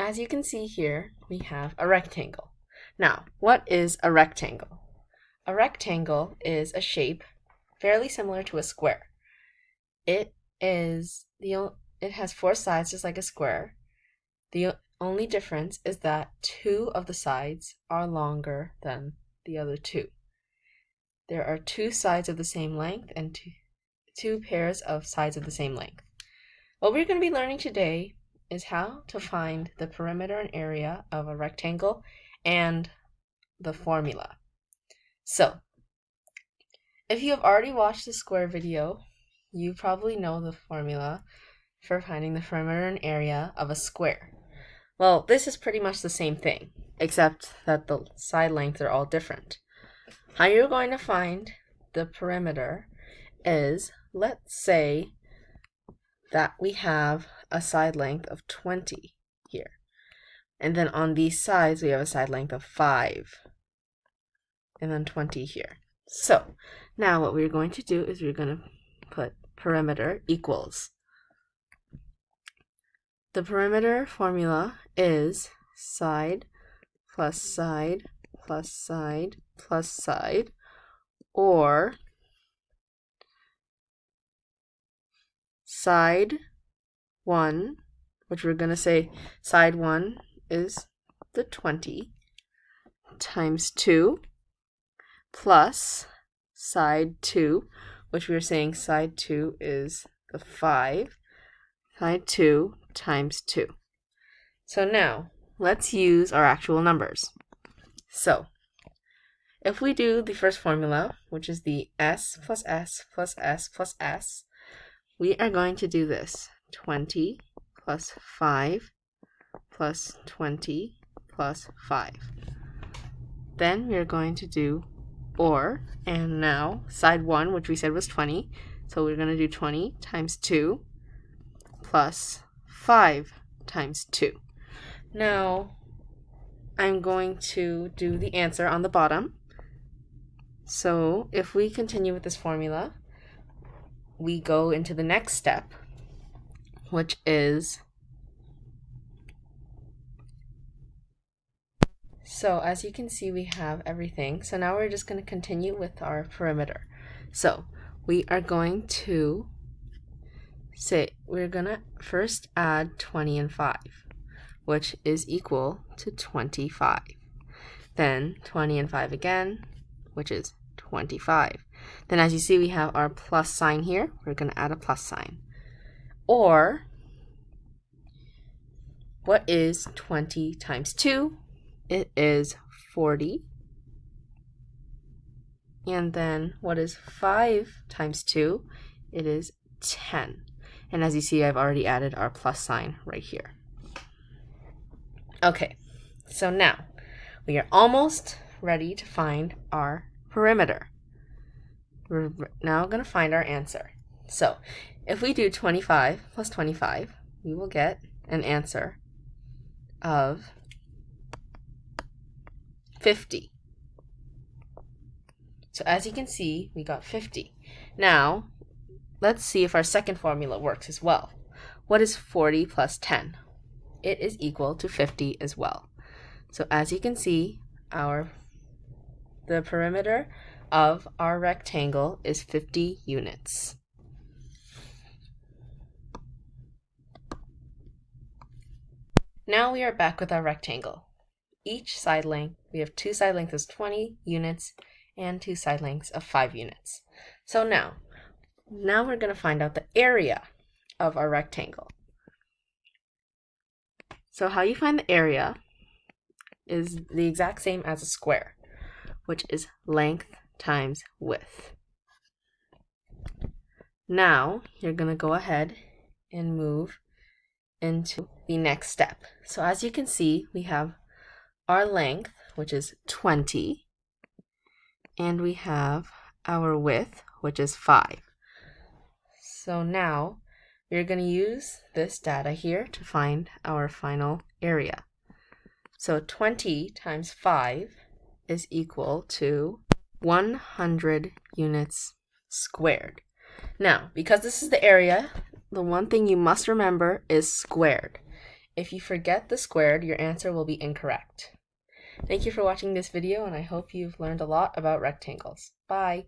as you can see here, we have a rectangle. Now, what is a rectangle? A rectangle is a shape fairly similar to a square. It has 4 sides just like a square. The only difference is that 2 of the sides are longer than the other 2. There are 2 sides of the same length and two pairs of sides of the same length. What we're going to be learning today is how to find the perimeter and area of a rectangle and the formula. So, if you have already watched the square video, you probably know the formula for finding the perimeter and area of a square. Well, this is pretty much the same thing, except that the side lengths are all different. How you're going to find the perimeter is, let's say that we have a side length of 20 here. And then on these sides, we have a side length of 5. And then 20 here. So, now what we're going to do is we're going to put perimeter equals. The perimeter formula is side plus side plus side plus side, or side 1, which we're going to say side 1 is the 20, times 2, plus side 2, which we're saying side 2 is the 5, side 2 times 2. So now, let's use our actual numbers. So, if we do the first formula, which is the s plus s plus s plus s, we are going to do this. 20 plus 5 plus 20 plus 5. Then we are going to do OR, and now side 1, which we said was 20, so we're going to do 20 times 2 plus 5 times 2. Now, I'm going to do the answer on the bottom. So if we continue with this formula, we go into the next step, which is, so as you can see, we have everything. So now we're just going to continue with our perimeter. So we are going to say, we're going to first add 20 and 5, which is equal to 25. Then 20 and 5 again, which is 25. Then as you see, we have our plus sign here. We're going to add a plus sign. Or, what is 20 times 2? It is 40. And then what is 5 times 2? It is 10. And as you see, I've already added our plus sign right here. Okay, so now we are almost ready to find our perimeter. We're now going to find our answer. So if we do 25 plus 25, we will get an answer of 50. So as you can see, we got 50. Now, let's see if our second formula works as well. What is 40 plus 10? It is equal to 50 as well. So as you can see, the perimeter of our rectangle is 50 units. Now we are back with our rectangle. Each side length, we have 2 side lengths of 20 units and 2 side lengths of 5 units. So now we're going to find out the area of our rectangle. So how you find the area is the exact same as a square, which is length times width. Now you're going to go ahead and move into the next step. So as you can see, we have our length, which is 20, and we have our width, which is 5. So now we're going to use this data here to find our final area. So 20 times 5 is equal to 100 units squared. Now, because this is the area, the one thing you must remember is squared. If you forget the squared, your answer will be incorrect. Thank you for watching this video, and I hope you've learned a lot about rectangles. Bye!